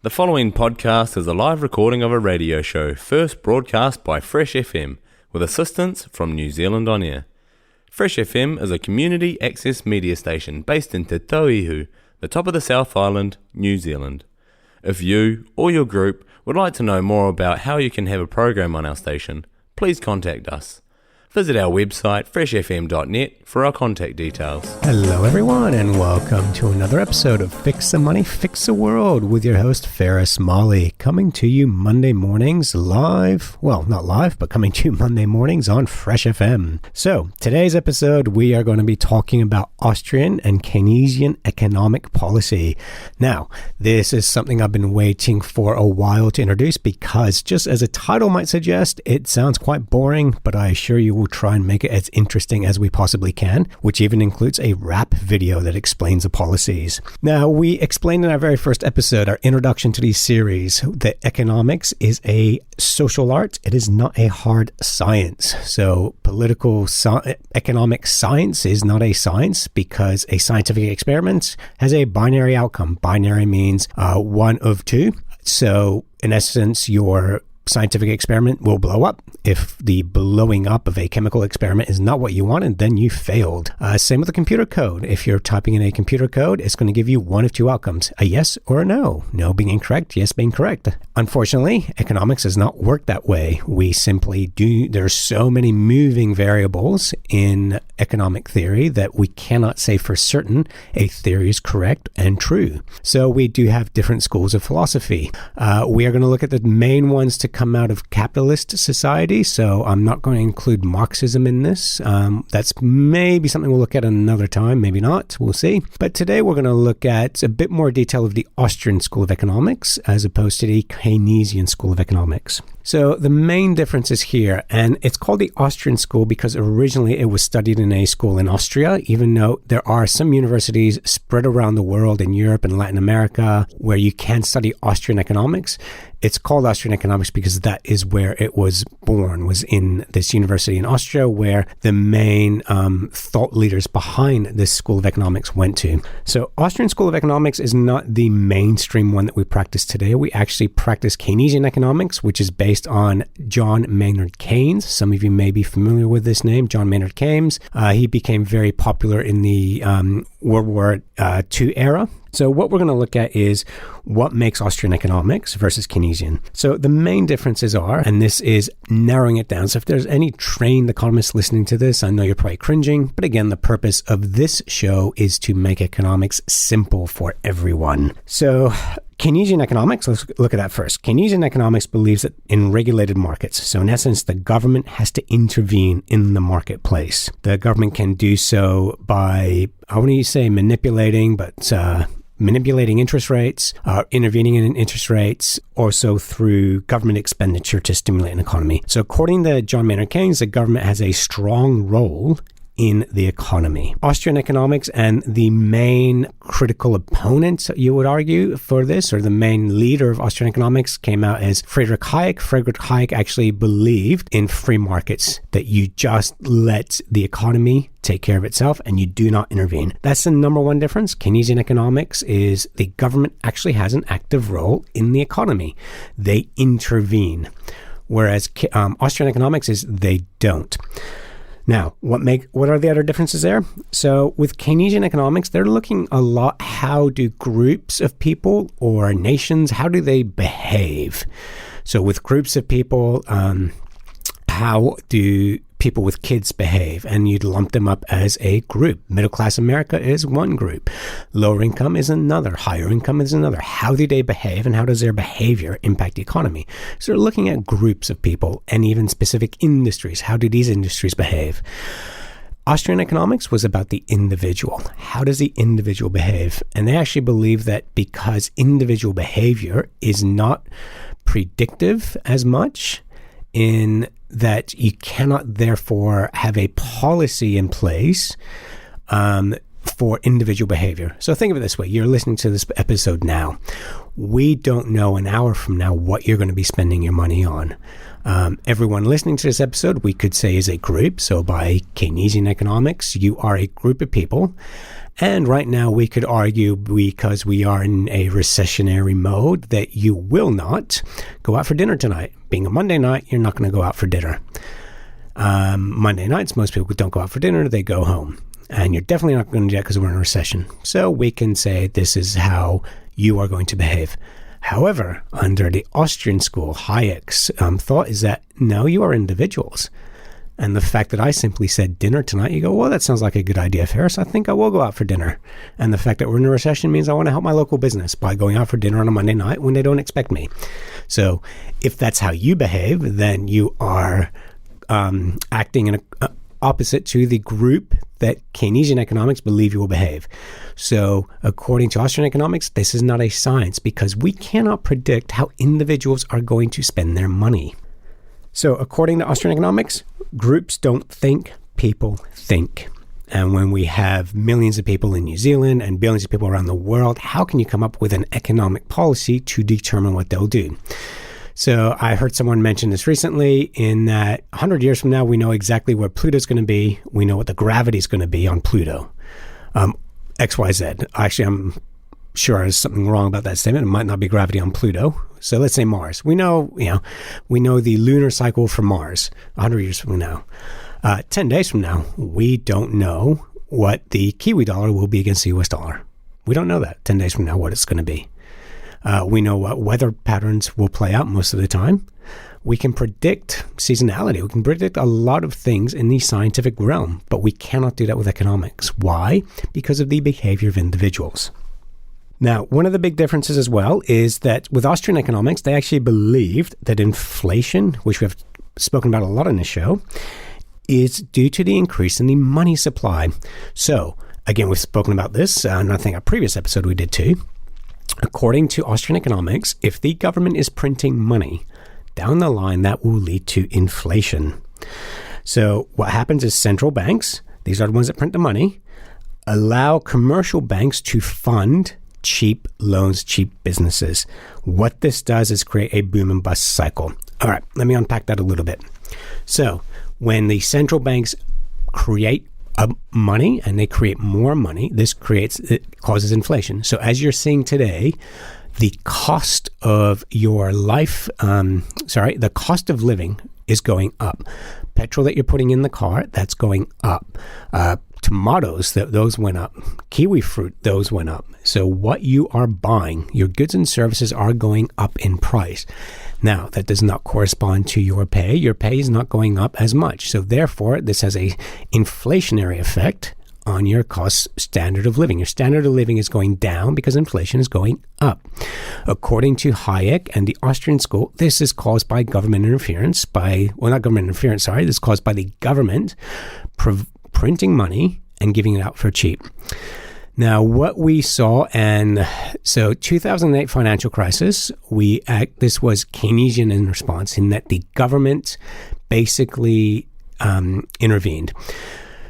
The following podcast is a live recording of a radio show first broadcast by FreshFM with assistance from New Zealand On Air. FreshFM is a community access media station based in Te Tauihu, the top of the South Island, New Zealand. If you or your group would like to know more about how you can have a program on our station, please contact us. Visit our website freshfm.net for our contact details. Hello everyone and welcome to another episode of Fix the Money, Fix the World with your host Faris Mali, coming to you Monday mornings live, well not live, but coming to you Monday mornings on FreshFM. So today's episode we are going to be talking about Austrian and Keynesian economic policy. Now this is something I've been waiting for a while to introduce because just as a title might suggest, it sounds quite boring, but I assure you we'll try and make it as interesting as we possibly can, which even includes a rap video that explains the policies. Now, we explained in our very first episode, our introduction to these series, that economics is a social art. It is not a hard science. So economic science is not a science because a scientific experiment has a binary outcome. Binary means one of two. So in essence, your scientific experiment will blow up. If the blowing up of a chemical experiment is not what you wanted, then you failed. Same with the computer code. If you're typing in a computer code, it's going to give you one of two outcomes, a yes or a no. No being incorrect, yes being correct. Unfortunately, economics does not work that way. We simply do. There's so many moving variables in economic theory that we cannot say for certain a theory is correct and true. So we do have different schools of philosophy. We are going to look at the main ones to come out of capitalist society. So I'm not going to include Marxism in this. That's maybe something we'll look at another time, maybe not. We'll see. But today we're going to look at a bit more detail of the Austrian School of Economics as opposed to the Keynesian School of Economics. So the main difference is here, and it's called the Austrian School because originally it was studied in a school in Austria, even though there are some universities spread around the world in Europe and Latin America where you can study Austrian economics. It's called Austrian economics because that is where it was born, was in this university in Austria where the main thought leaders behind this school of economics went to. So Austrian School of Economics is not the mainstream one that we practice today. We actually practice Keynesian economics, which is based on John Maynard Keynes. Some of you may be familiar with this name, John Maynard Keynes. He became very popular in the World War II era. So what we're going to look at is what makes Austrian economics versus Keynesian. So the main differences are, and this is narrowing it down. So if there's any trained economists listening to this, I know you're probably cringing. But again, the purpose of this show is to make economics simple for everyone. So Keynesian economics, let's look at that first. Keynesian economics believes that in regulated markets, so in essence, the government has to intervene in the marketplace. The government can do so by, I wouldn't say manipulating, but manipulating interest rates, intervening in interest rates, also through government expenditure to stimulate an economy. So according to John Maynard Keynes, the government has a strong role in the economy. Austrian economics and the main critical opponent, you would argue, for this, or the main leader of Austrian economics came out as Friedrich Hayek. Friedrich Hayek actually believed in free markets, that you just let the economy take care of itself and you do not intervene. That's the number one difference. Keynesian economics is the government actually has an active role in the economy. They intervene. Whereas Austrian economics is they don't. Now, what are the other differences there? So with Keynesian economics, they're looking a lot, how do groups of people or nations, how do they behave? So with groups of people, how do people with kids behave? And you'd lump them up as a group. Middle class America is one group. Lower income is another. Higher income is another. How do they behave and how does their behavior impact the economy? So they're looking at groups of people and even specific industries. How do these industries behave? Austrian economics was about the individual. How does the individual behave? And they actually believe that because individual behavior is not predictive as much, in that you cannot therefore have a policy in place for individual behavior. So think of it this way. You're listening to this episode now. We don't know an hour from now what you're going to be spending your money on. Everyone listening to this episode, we could say is a group. So by Keynesian economics, you are a group of people And right now we could argue, because we are in a recessionary mode, that you will not go out for dinner tonight. Being a Monday night, you're not going to go out for dinner. Monday nights, most people don't go out for dinner, they go home. And you're definitely not going to do that because we're in a recession. So we can say this is how you are going to behave. However, under the Austrian school, Hayek's thought is that no, you are individuals. And the fact that I simply said dinner tonight, you go, well, that sounds like a good idea, Faris. I think I will go out for dinner. And the fact that we're in a recession means I want to help my local business by going out for dinner on a Monday night when they don't expect me. So if that's how you behave, then you are acting in a opposite to the group that Keynesian economics believe you will behave. So according to Austrian economics, this is not a science because we cannot predict how individuals are going to spend their money. So according to Austrian economics, groups don't think, people think. And when we have millions of people in New Zealand and billions of people around the world, how can you come up with an economic policy to determine what they'll do? So I heard someone mention this recently, in that 100 years from now, we know exactly where Pluto's going to be. We know what the gravity is going to be on Pluto. XYZ. Actually, I'm sure there's something wrong about that statement. It might not be gravity on Pluto. So let's say Mars. We know the lunar cycle for Mars 100 years from now. 10 days from now, we don't know what the Kiwi dollar will be against the US dollar. We don't know that 10 days from now what it's going to be. We know what weather patterns will play out most of the time. We can predict seasonality. We can predict a lot of things in the scientific realm, but we cannot do that with economics. Why? Because of the behavior of individuals. Now, one of the big differences as well is that with Austrian economics, they actually believed that inflation, which we have spoken about a lot on this show, is due to the increase in the money supply. So, again, we've spoken about this, and I think a previous episode we did too. According to Austrian economics, if the government is printing money, down the line, that will lead to inflation. So what happens is central banks, these are the ones that print the money, allow commercial banks to fund cheap loans, cheap businesses. What this does is create a boom and bust cycle. All right, let me unpack that a little bit. So when the central banks create money and they create more money, it causes inflation. So as you're seeing today, the cost of your life, the cost of living is going up. Petrol that you're putting in the car, that's going up. Tomatoes, those went up. Kiwi fruit, those went up. So what you are buying, your goods and services are going up in price. Now, that does not correspond to your pay. Your pay is not going up as much. So therefore, this has a inflationary effect on your cost standard of living. Your standard of living is going down because inflation is going up. According to Hayek and the Austrian school, this is caused by government interference, this is caused by the government printing money and giving it out for cheap. Now, what we saw, and so 2008 financial crisis, this was Keynesian in response, in that the government basically intervened.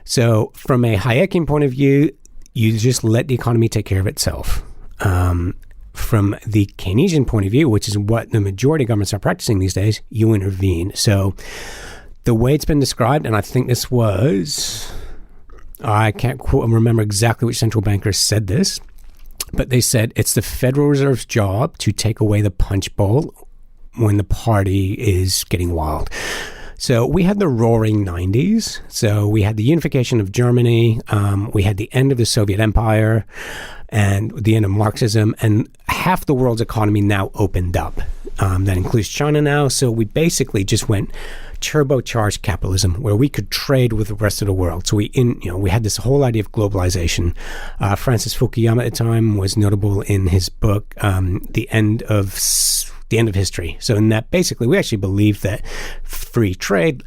So from a Hayekian point of view, you just let the economy take care of itself. From the Keynesian point of view, which is what the majority of governments are practicing these days, you intervene. So the way it's been described, and I think this was, I can't remember exactly which central banker said this, but they said it's the Federal Reserve's job to take away the punch bowl when the party is getting wild. So we had the roaring 90s. So we had the unification of Germany. We had the end of the Soviet Empire and the end of Marxism. And half the world's economy now opened up. That includes China now. So we basically just went turbocharged capitalism, where we could trade with the rest of the world. So we had this whole idea of globalization. Francis Fukuyama at the time was notable in his book, The End of History. So in that, basically, we actually believe that free trade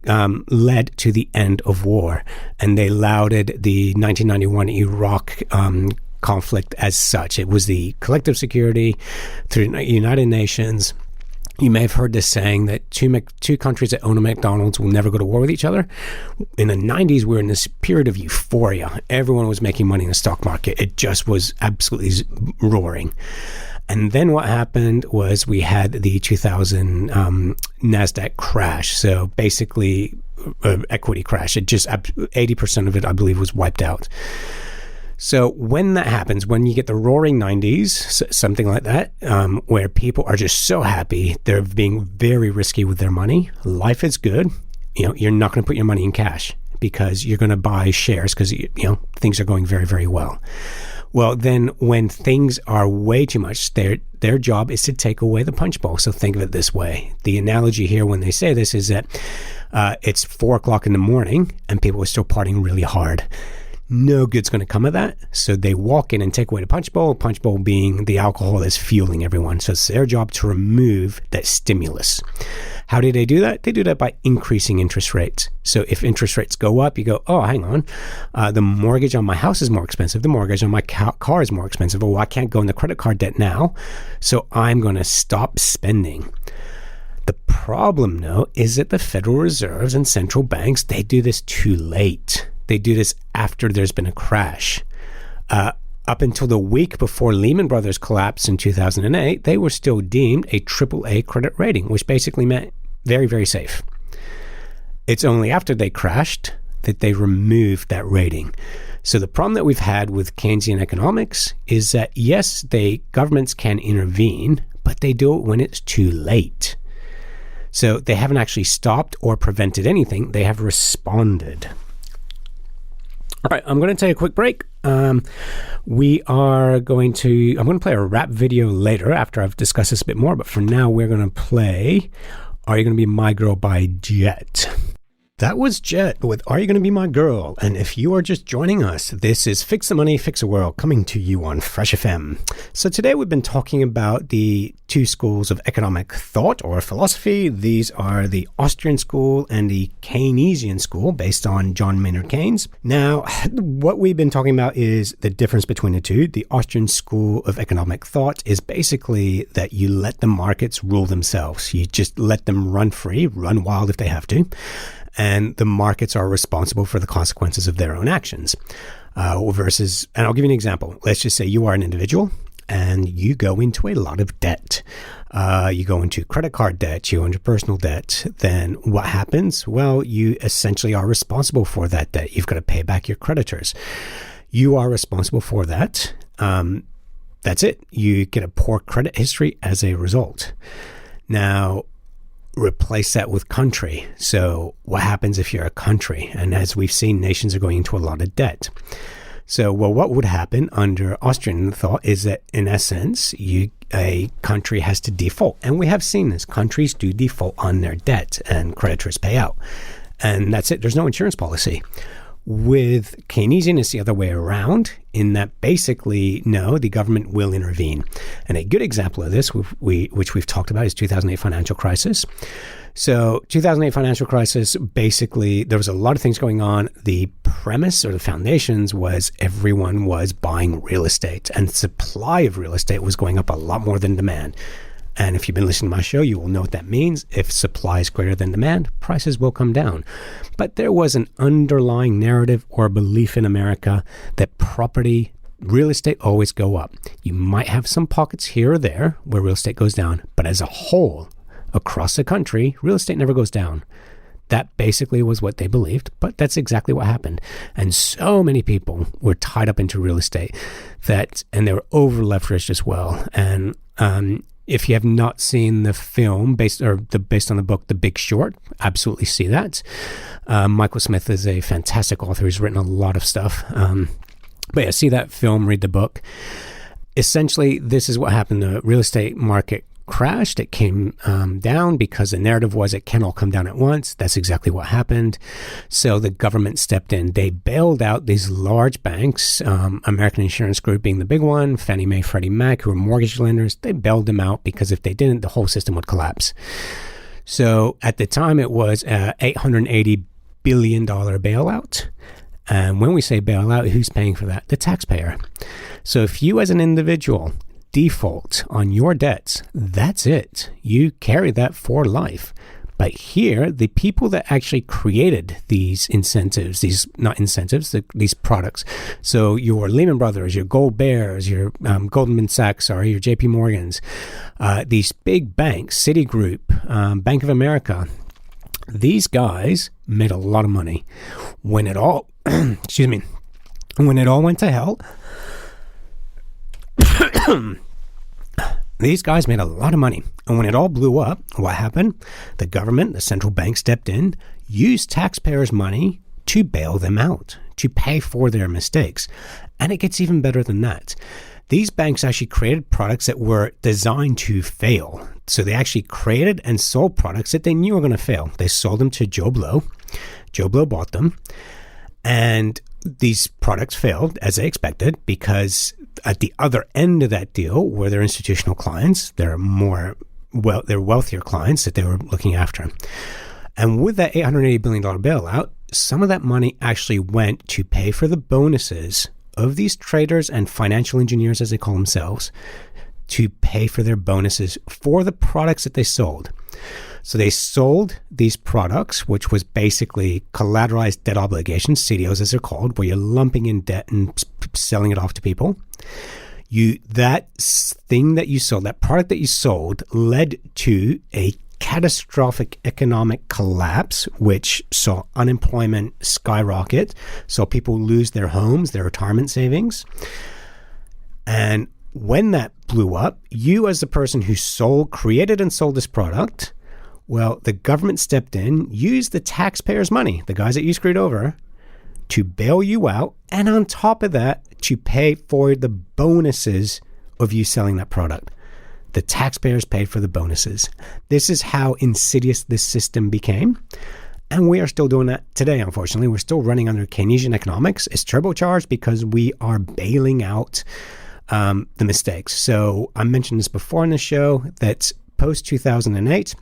led to the end of war, and they lauded the 1991 Iraq conflict as such. It was the collective security through the United Nations. You may have heard this saying that two countries that own a McDonald's will never go to war with each other. In the 90s, we were in this period of euphoria. Everyone was making money in the stock market. It just was absolutely roaring. And then what happened was we had the 2000 NASDAQ crash. So basically, equity crash. It just 80% of it, I believe, was wiped out. So when that happens, when you get the roaring 90s, something like that, where people are just so happy, they're being very risky with their money, life is good, you're not going to put your money in cash because you're going to buy shares because, things are going very, very well. Well, then when things are way too much, their job is to take away the punch bowl. So think of it this way. The analogy here when they say this is that it's 4 o'clock in the morning and people are still partying really hard. No good's going to come of that. So they walk in and take away the punch bowl being the alcohol that's fueling everyone. So it's their job to remove that stimulus. How do they do that? They do that by increasing interest rates. So if interest rates go up, you go, oh, hang on. The mortgage on my house is more expensive. The mortgage on my car is more expensive. Oh, I can't go into credit card debt now. So I'm going to stop spending. The problem, though, is that the Federal Reserves and central banks, they do this too late. They do this after there's been a crash. Up until the week before Lehman Brothers collapsed in 2008, they were still deemed a AAA credit rating, which basically meant very, very safe. It's only after they crashed that they removed that rating. So the problem that we've had with Keynesian economics is that, yes, governments can intervene, but they do it when it's too late. So they haven't actually stopped or prevented anything. They have responded. All right, I'm going to take a quick break. I'm going to play a rap video later after I've discussed this a bit more. But for now, we're going to play Are You Going to Be My Girl by Jet. That was Jet with Are You Going to Be My Girl? And if you are just joining us, this is Fix the Money, Fix the World coming to you on FreshFM. So today we've been talking about the two schools of economic thought or philosophy. These are the Austrian school and the Keynesian school based on John Maynard Keynes. Now, what we've been talking about is the difference between the two. The Austrian school of economic thought is basically that you let the markets rule themselves. You just let them run free, run wild if they have to. And the markets are responsible for the consequences of their own actions. And I'll give you an example. Let's just say you are an individual and you go into a lot of debt. You go into credit card debt, you go into personal debt. Then what happens? Well, you essentially are responsible for that debt. You've got to pay back your creditors. You are responsible for that. That's it. You get a poor credit history as a result. Now, replace that with country. So what happens if you're a country? And as we've seen, nations are going into a lot of debt. So, what would happen under Austrian thought is that, in essence, a country has to default. And we have seen this. Countries do default on their debt and creditors pay out. And that's it. There's no insurance policy. With Keynesian, it's the other way around in that basically, no, the government will intervene. And a good example of this, which we've talked about, is 2008 financial crisis. So 2008 financial crisis, basically, there was a lot of things going on. The premise or the foundations was everyone was buying real estate and supply of real estate was going up a lot more than demand. And if you've been listening to my show, you will know what that means. If supply is greater than demand, prices will come down. But there was an underlying narrative or belief in America that real estate always go up. You might have some pockets here or there where real estate goes down, but as a whole, across the country, real estate never goes down. That basically was what they believed, but that's exactly what happened. And so many people were tied up into real estate and they were over leveraged as well. And if you have not seen the film based on the book The Big Short, absolutely see that. Michael Smith is a fantastic author. He's written a lot of stuff. But yeah, see that film, read the book. Essentially, this is what happened. The real estate market crashed. It came down because the narrative was it can all come down at once. That's exactly what happened. So the government stepped in. They bailed out these large banks, American Insurance Group being the big one, Fannie Mae, Freddie Mac, who were mortgage lenders. They bailed them out because if they didn't, the whole system would collapse. So at the time, it was an $880 billion bailout. And when we say bailout, who's paying for that? The taxpayer. So if you as an individual default on your debts, that's it. You carry that for life. But here, the people that actually created these these products. So your Lehman Brothers, your Gold Bears, your Goldman Sachs, your JP Morgans, these big banks, Citigroup, Bank of America, these guys made a lot of money. When it all When it all went to hell, these guys made a lot of money. And when it all blew up, what happened? The government, the central bank, stepped in, used taxpayers' money to bail them out, to pay for their mistakes. And it gets even better than that. These banks actually created products that were designed to fail. So they actually created and sold products that they knew were going to fail. They sold them to Joe Blow. Joe Blow bought them. And these products failed, as they expected, because at the other end of that deal were their institutional clients. They're wealthier clients that they were looking after. And with that $880 billion bailout, some of that money actually went to pay for the bonuses of these traders and financial engineers, as they call themselves, to pay for their bonuses for the products that they sold. So they sold these products, which was basically collateralized debt obligations, CDOs as they're called, where you're lumping in debt and selling it off to people. That thing that you sold, that product that you sold, led to a catastrophic economic collapse, which saw unemployment skyrocket, saw people lose their homes, their retirement savings. And when that blew up, you as the person who created and sold this product, well, the government stepped in, used the taxpayers' money, the guys that you screwed over, to bail you out, and on top of that, to pay for the bonuses of you selling that product. The taxpayers paid for the bonuses. This is how insidious this system became. And we are still doing that today, unfortunately. We're still running under Keynesian economics. It's turbocharged because we are bailing out the mistakes. So I mentioned this before in the show that post-2008,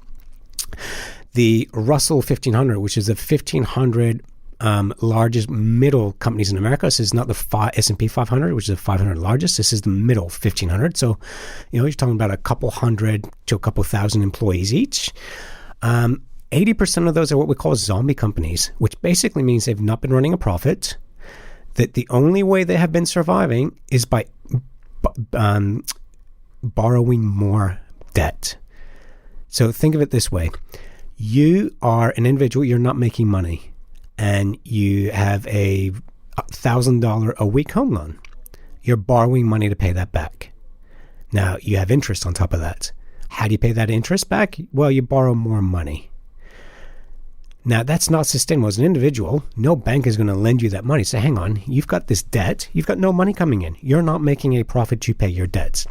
the Russell 1500, which is the 1,500 largest middle companies in America. This is not the S&P 500, which is the 500 largest. This is the middle 1,500. So, you're talking about a couple hundred to a couple thousand employees each. 80% of those are what we call zombie companies, which basically means they've not been running a profit, that the only way they have been surviving is by borrowing more debt. So think of it this way. You are an individual, you're not making money, and you have a $1,000 a week home loan. You're borrowing money to pay that back. Now, you have interest on top of that. How do you pay that interest back? Well, you borrow more money. Now, that's not sustainable. As an individual, no bank is going to lend you that money. Say, hang on, you've got this debt. You've got no money coming in. You're not making a profit to pay your debts.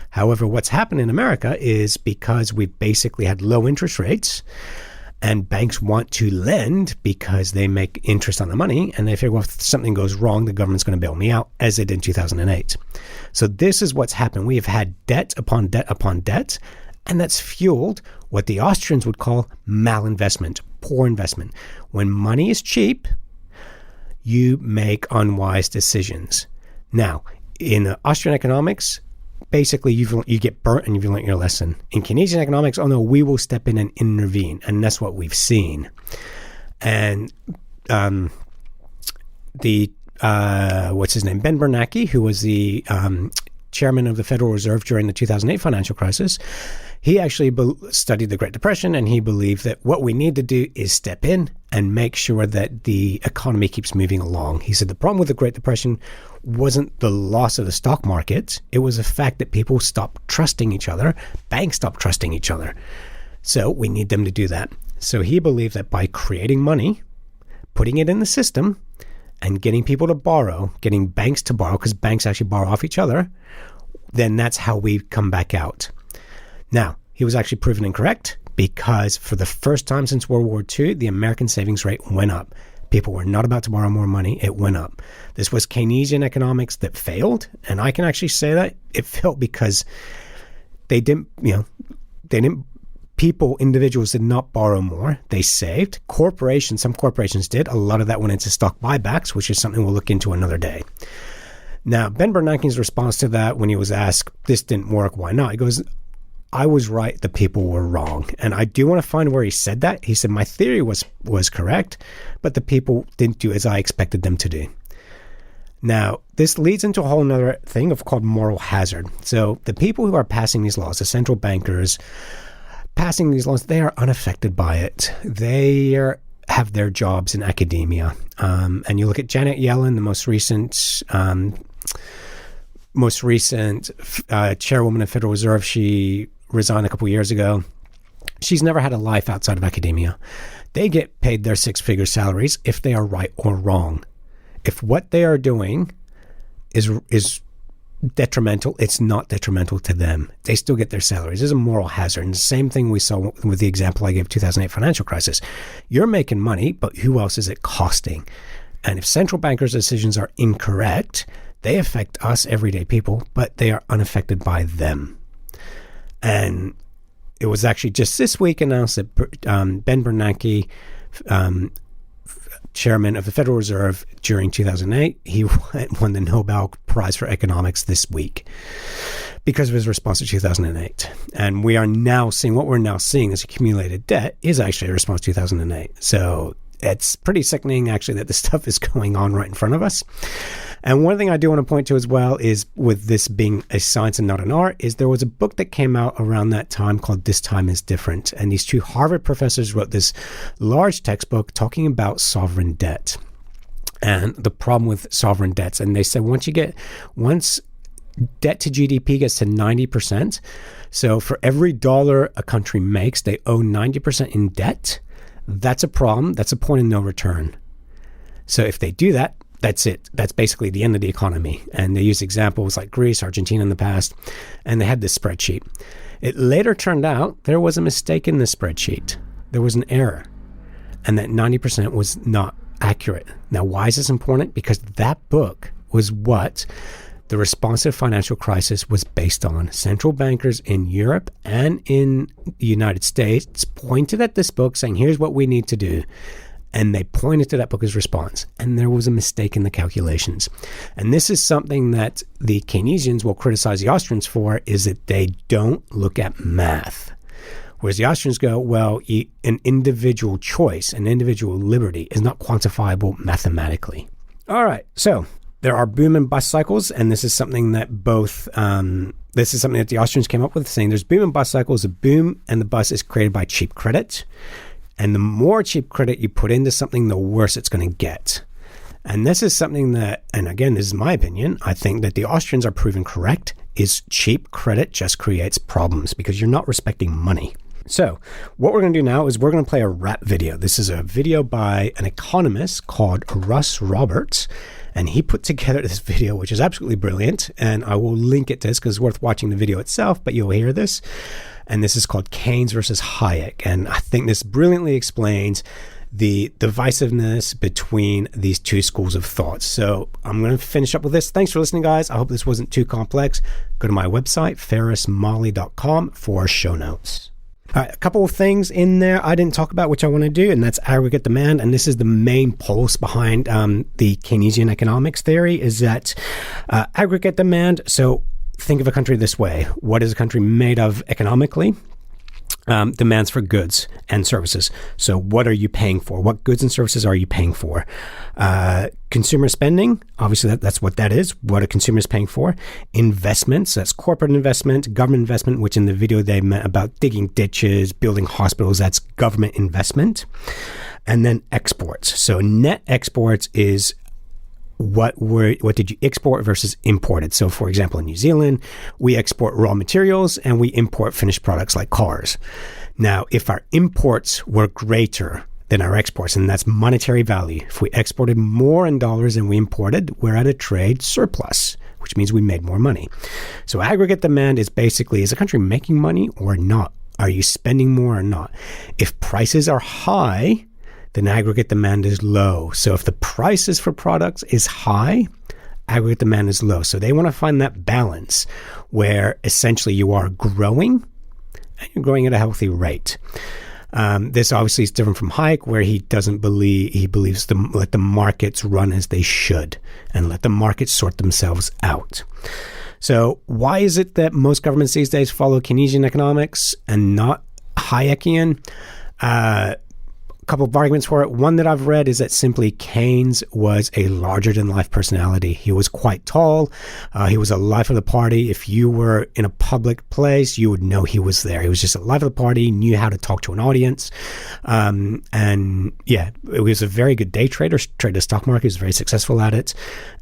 However, what's happened in America is because we've basically had low interest rates and banks want to lend because they make interest on the money, and they figure, well, if something goes wrong, the government's going to bail me out, as they did in 2008. So this is what's happened. We have had debt upon debt upon debt, and that's fueled what the Austrians would call malinvestment, poor investment. When money is cheap, you make unwise decisions. Now, in Austrian economics, basically you get burnt and you've learned your lesson. In Keynesian economics, oh no, we will step in and intervene, and that's what we've seen. And what's his name, Ben Bernanke, who was the chairman of the Federal Reserve during the 2008 financial crisis, he actually studied the Great Depression, and he believed that what we need to do is step in and make sure that the economy keeps moving along. He said the problem with the Great Depression wasn't the loss of the stock market. It was the fact that people stopped trusting each other. Banks stopped trusting each other. So we need them to do that. So he believed that by creating money, putting it in the system, and getting people to borrow, getting banks to borrow, because banks actually borrow off each other, then that's how we come back out. Now, he was actually proven incorrect, because for the first time since World War II, the American savings rate went up. People were not about to borrow more money. It went up. This was Keynesian economics that failed. And I can actually say that it failed because individuals did not borrow more. They saved. Some corporations did. A lot of that went into stock buybacks, which is something we'll look into another day. Now, Ben Bernanke's response to that, when he was asked, this didn't work, why not? He goes, I was right, the people were wrong. And I do want to find where he said that. He said, my theory was correct, but the people didn't do as I expected them to do. Now, this leads into a whole other thing called moral hazard. So the people who are passing these laws, the central bankers passing these laws, they are unaffected by it. They have their jobs in academia. And you look at Janet Yellen, the most recent chairwoman of the Federal Reserve. She resigned a couple of years ago. She's never had a life outside of academia. They get paid their six-figure salaries if they are right or wrong. If what they are doing is detrimental, it's not detrimental to them. They still get their salaries. There's a moral hazard. And the same thing we saw with the example I gave, 2008 financial crisis. You're making money, but who else is it costing? And if central bankers' decisions are incorrect, they affect us everyday people, but they are unaffected by them. And it was actually just this week announced that Ben Bernanke, chairman of the Federal Reserve during 2008, he won the Nobel Prize for Economics this week because of his response to 2008. And we are now seeing, what we're now seeing as accumulated debt is actually a response to 2008. So it's pretty sickening, actually, that this stuff is going on right in front of us. And one thing I do want to point to as well is, with this being a science and not an art, is there was a book that came out around that time called This Time is Different. And these two Harvard professors wrote this large textbook talking about sovereign debt and the problem with sovereign debts. And they said once debt to GDP gets to 90%, so for every dollar a country makes, they owe 90% in debt. That's a problem. That's a point of no return. So if they do that, that's it. That's basically the end of the economy. And they used examples like Greece, Argentina in the past, and they had this spreadsheet. It later turned out there was a mistake in the spreadsheet. There was an error, and that 90% was not accurate. Now, why is this important? Because that book was what the response to the financial crisis was based on. Central bankers in Europe and in the United States pointed at this book saying, here's what we need to do. And they pointed to that book as response. And there was a mistake in the calculations. And this is something that the Keynesians will criticize the Austrians for, is that they don't look at math. Whereas the Austrians go, well, an individual choice, an individual liberty is not quantifiable mathematically. All right, so there are boom and bust cycles, and this is something that this is something that the Austrians came up with, saying there's boom and bust cycles. The boom and the bust is created by cheap credit. And the more cheap credit you put into something, the worse it's going to get. And this is something that, and again, this is my opinion, I think that the Austrians are proven correct, is cheap credit just creates problems because you're not respecting money. So what we're going to do now is we're going to play a rap video. This is a video by an economist called Russ Roberts. And he put together this video, which is absolutely brilliant. And I will link it to this because it's worth watching the video itself, but you'll hear this. And this is called Keynes versus Hayek. And I think this brilliantly explains the divisiveness between these two schools of thought. So I'm going to finish up with this. Thanks for listening, guys. I hope this wasn't too complex. Go to my website, farismali.com, for show notes. All right, a couple of things in there I didn't talk about, which I want to do, and that's aggregate demand. And this is the main pulse behind the Keynesian economics theory, is that aggregate demand. So think of a country this way. What is a country made of economically? Demands for goods and services. So what are you paying for? What goods and services are you paying for? Consumer spending, obviously that's what that is. What are consumers paying for? Investments, that's corporate investment, government investment, which in the video they meant about digging ditches, building hospitals, that's government investment. And then exports. So net exports is what did you export versus imported? So for example, in New Zealand, we export raw materials and we import finished products like cars. Now, if our imports were greater than our exports, and that's monetary value, if we exported more in dollars than we imported, we're at a trade surplus, which means we made more money. So aggregate demand is basically, is a country making money or not? Are you spending more or not? If prices are high, then aggregate demand is low. So if the prices for products is high, aggregate demand is low. So they want to find that balance where essentially you are growing and you're growing at a healthy rate. This obviously is different from Hayek, where he believes let the markets run as they should and let the markets sort themselves out. So why is it that most governments these days follow Keynesian economics and not Hayekian? couple of arguments for it. One that I've read is that simply Keynes was a larger-than-life personality. He was quite tall. He was a life of the party. If you were in a public place, you would know he was there. He was just a life of the party, knew how to talk to an audience. And yeah, he was a very good day trader, traded the stock market. He was very successful at it.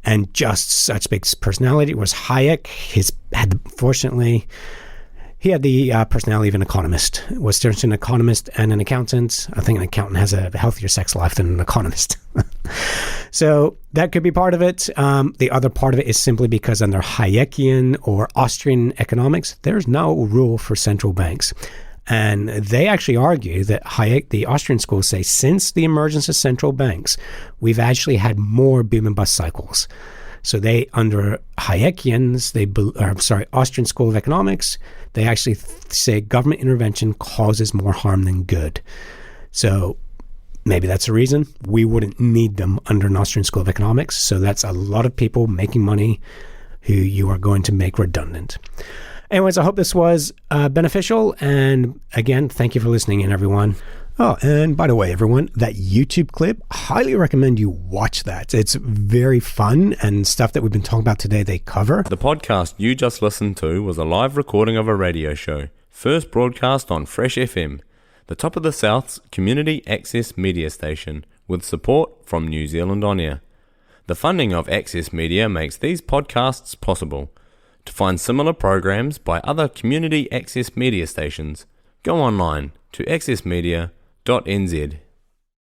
And just such big personality was Hayek. He had the personality of an economist. Was just an economist and an accountant. I think an accountant has a healthier sex life than an economist. So that could be part of it. The other part of it is simply because under Hayekian or Austrian economics, there's no rule for central banks. And they actually argue that Hayek, the Austrian school, say since the emergence of central banks, we've actually had more boom and bust cycles. So they, under Hayekians, Austrian School of Economics, they actually say government intervention causes more harm than good. So maybe that's a reason. We wouldn't need them under an Austrian School of Economics. So that's a lot of people making money who you are going to make redundant. Anyways, I hope this was beneficial. And again, thank you for listening in, everyone. Oh, and by the way, everyone, that YouTube clip, highly recommend you watch that. It's very fun and stuff that we've been talking about today, they cover. The podcast you just listened to was a live recording of a radio show, first broadcast on FreshFM, the top of the South's community access media station, with support from New Zealand On Air. The funding of Access Media makes these podcasts possible. To find similar programs by other community access media stations, go online to accessmedia.nz.